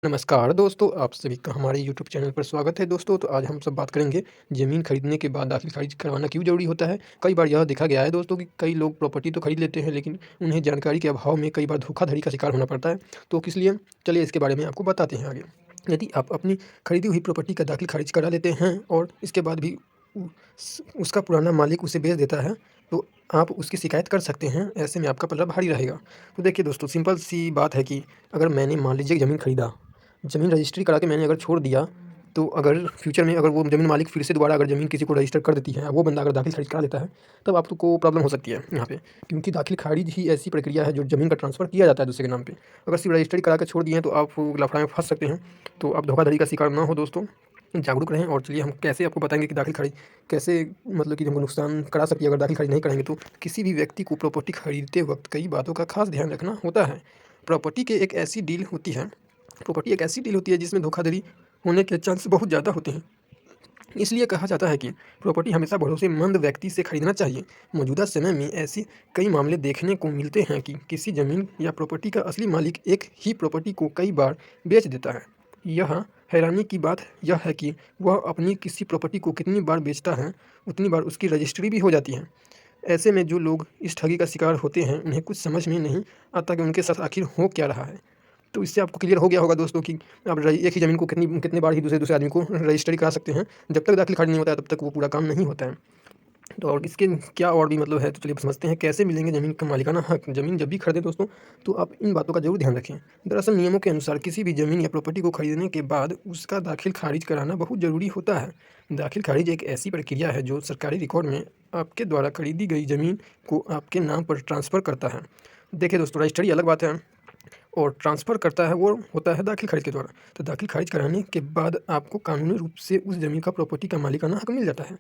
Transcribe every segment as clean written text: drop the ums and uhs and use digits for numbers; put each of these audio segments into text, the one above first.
नमस्कार दोस्तों, आप सभी का हमारे यूट्यूब चैनल पर स्वागत है दोस्तों। तो आज हम सब बात करेंगे ज़मीन खरीदने के बाद दाखिल खारिज करवाना क्यों ज़रूरी होता है। कई बार यह देखा गया है दोस्तों कि कई लोग प्रॉपर्टी तो खरीद लेते हैं, लेकिन उन्हें जानकारी के अभाव में कई बार धोखाधड़ी का शिकार होना पड़ता है। तो किस लिए, चलिए इसके बारे में आपको बताते हैं आगे। यदि आप अपनी खरीदी हुई प्रॉपर्टी का दाखिल खारिज करा लेते हैं और इसके बाद भी उसका पुराना मालिक उसे बेच देता है, तो आप उसकी शिकायत कर सकते हैं। ऐसे में आपका पल्ला भारी रहेगा। तो देखिए दोस्तों, सिंपल सी बात है कि अगर मैंने मान लीजिए ज़मीन खरीदा, ज़मीन रजिस्ट्री करा के मैंने अगर छोड़ दिया, तो अगर फ्यूचर में अगर वो ज़मीन मालिक फिर से दोबारा अगर ज़मीन किसी को रजिस्टर कर देती है, वो बंदा अगर दाखिल खारिज करा लेता है, तब आपको प्रॉब्लम हो सकती है यहाँ पे। क्योंकि दाखिल खारिज ही ऐसी प्रक्रिया है जो ज़मीन का ट्रांसफ़र किया जाता है दूसरे के नाम पे। अगर सिर्फ रजिस्ट्री करा के छोड़ दिए हैं, तो आप लफड़ा में फँस सकते हैं। तो आप धोखाधड़ी का शिकार ना हो दोस्तों, जागरूक रहें। और चलिए हम कैसे आपको बताएँगे कि दाखिल खारिज कैसे, मतलब कि हमको नुकसान करा सकती है अगर दाखिल खारिज नहीं कराएँगे तो। किसी भी व्यक्ति को प्रॉपर्टी खरीदते वक़्त कई बातों का ख़ास ध्यान रखना होता है। प्रॉपर्टी के एक ऐसी डील होती है प्रॉपर्टी एक ऐसी डील होती है जिसमें धोखाधड़ी होने के चांस बहुत ज़्यादा होते हैं। इसलिए कहा जाता है कि प्रॉपर्टी हमेशा भरोसेमंद व्यक्ति से खरीदना चाहिए। मौजूदा समय में ऐसे कई मामले देखने को मिलते हैं कि किसी ज़मीन या प्रॉपर्टी का असली मालिक एक ही प्रॉपर्टी को कई बार बेच देता है। यह हैरानी की बात यह है कि वह अपनी किसी प्रॉपर्टी को कितनी बार बेचता है, उतनी बार उसकी रजिस्ट्री भी हो जाती है। ऐसे में जो लोग इस ठगी का शिकार होते हैं, उन्हें कुछ समझ में नहीं आता कि उनके साथ आखिर हो क्या रहा है। तो इससे आपको क्लियर हो गया होगा दोस्तों कि आप एक ही ज़मीन को कितने बार ही दूसरे दूसरे आदमी को रजिस्ट्री करा सकते हैं। जब तक दाखिल खारिज नहीं होता है, तब तक वो पूरा काम नहीं होता है। तो और इसके क्या और भी मतलब है, तो चलिए समझते हैं कैसे मिलेंगे ज़मीन का मालिकाना हक। ज़मीन जब भी खरीदें दोस्तों, तो आप इन बातों का ज़रूर ध्यान रखें। दरअसल नियमों के अनुसार किसी भी ज़मीन या प्रॉपर्टी को खरीदने के बाद उसका दाखिल खारिज कराना बहुत ज़रूरी होता है। दाखिल खारिज एक ऐसी प्रक्रिया है जो सरकारी रिकॉर्ड में आपके द्वारा खरीदी गई ज़मीन को आपके नाम पर ट्रांसफ़र करता है। देखिए दोस्तों, रजिस्ट्री अलग बात है और ट्रांसफ़र करता है वो होता है दाखिल खारिज के द्वारा। तो दाखिल खारिज कराने के बाद आपको कानूनी रूप से उस ज़मीन का प्रॉपर्टी का मालिकाना हक मिल जाता है।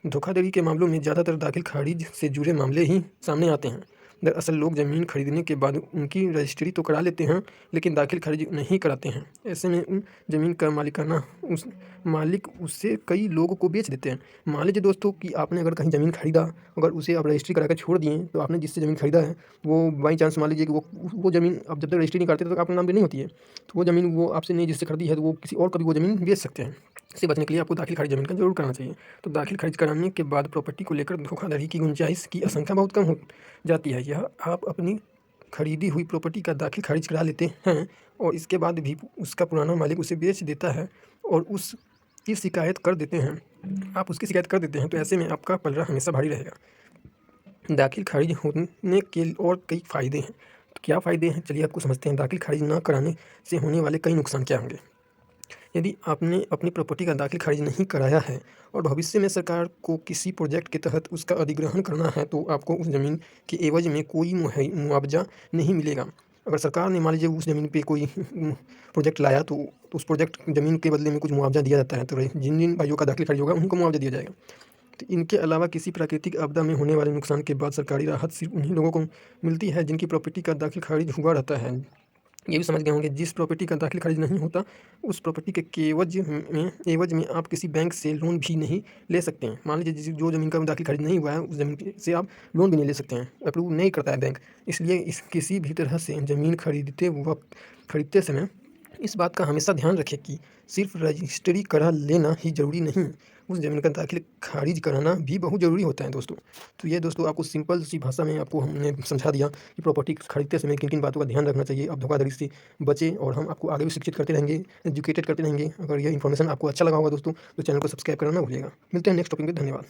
धोखाधड़ी के मामलों में ज़्यादातर दाखिल खारिज से जुड़े मामले ही सामने आते हैं। दरअसल लोग ज़मीन खरीदने के बाद उनकी रजिस्ट्री तो करा लेते हैं, लेकिन दाखिल खारिज नहीं कराते हैं। ऐसे में उन ज़मीन का मालिकाना उस मालिक उससे कई लोगों को बेच देते हैं। मान लीजिए दोस्तों कि आपने अगर कहीं ज़मीन खरीदा, अगर उसे आप रजिस्ट्री करा के छोड़ दिए, तो आपने जिससे ज़मीन खरीदा है, वो बाई चांस मान लीजिए कि वो ज़मीन अब जब तक रजिस्ट्री नहीं करते, तब तक आपके नाम पे नहीं होती है। तो वो ज़मीन वो आपसे नहीं जिससे खरीदी है, तो वो किसी और को भी वो ज़मीन बेच सकते हैं। इससे बचने के लिए आपको दाखिल खारिज ज़मीन का ज़रूर करना चाहिए। तो दाखिल खारिज कराने के बाद प्रॉपर्टी को लेकर धोखाधड़ी की गुंजाइश की आशंका बहुत कम हो जाती है। यह आप अपनी खरीदी हुई प्रॉपर्टी का दाखिल खारिज करा लेते हैं और इसके बाद भी उसका पुराना मालिक उसे बेच देता है और उसकी शिकायत कर देते हैं, आप उसकी शिकायत कर देते हैं, तो ऐसे में आपका पलड़ा हमेशा भारी रहेगा। दाखिल खारिज होने के और कई फ़ायदे हैं। तो क्या फ़ायदे हैं, चलिए आपको समझते हैं। दाखिल खारिज ना कराने से होने वाले कई नुकसान क्या होंगे। यदि आपने अपनी प्रॉपर्टी का दाखिल खारिज नहीं कराया है और भविष्य में सरकार को किसी प्रोजेक्ट के तहत उसका अधिग्रहण करना है, तो आपको उस ज़मीन के एवज में कोई मुआवजा नहीं मिलेगा। अगर सरकार ने मान लीजिए उस ज़मीन पे कोई प्रोजेक्ट लाया, तो उस प्रोजेक्ट ज़मीन के बदले में कुछ मुआवजा दिया जाता है। तो जिन जिन भाइयों का दाखिल खारिज होगा, उन्हीं को मुआवजा दिया जाएगा। तो इनके अलावा किसी प्राकृतिक आपदा में होने वाले नुकसान के बाद सरकारी राहत सिर्फ उन्हीं लोगों को मिलती है जिनकी प्रॉपर्टी का दाखिल खारिज हुआ रहता है। ये भी समझ गए होंगे, जिस प्रॉपर्टी का दाखिल खारिज नहीं होता, उस प्रॉपर्टी के एवज में आप किसी बैंक से लोन भी नहीं ले सकते हैं। मान लीजिए जो ज़मीन का दाखिल खारिज नहीं हुआ है, उस ज़मीन से आप लोन भी नहीं ले सकते हैं, अप्रूव नहीं करता है बैंक। इसलिए किसी भी तरह से ज़मीन खरीदते समय इस बात का हमेशा ध्यान रखें कि सिर्फ रजिस्ट्री करा लेना ही ज़रूरी नहीं, उस ज़मीन का दाखिल खारिज कराना भी बहुत ज़रूरी होता है दोस्तों। तो ये दोस्तों आपको सिंपल सी भाषा में आपको हमने समझा दिया कि प्रॉपर्टी खरीदते समय किन-किन बातों का ध्यान रखना चाहिए। आप धोखाधड़ी से बचें और हम आपको आगे भी शिक्षित करते रहेंगे, एजुकेटेड करते रहेंगे। अगर ये इन्फॉर्मेशन आपको अच्छा लगा होगा दोस्तों, तो चैनल को सब्सक्राइब करना ना भूलिएगा। मिलते हैं नेक्स्ट टॉपिक में, धन्यवाद।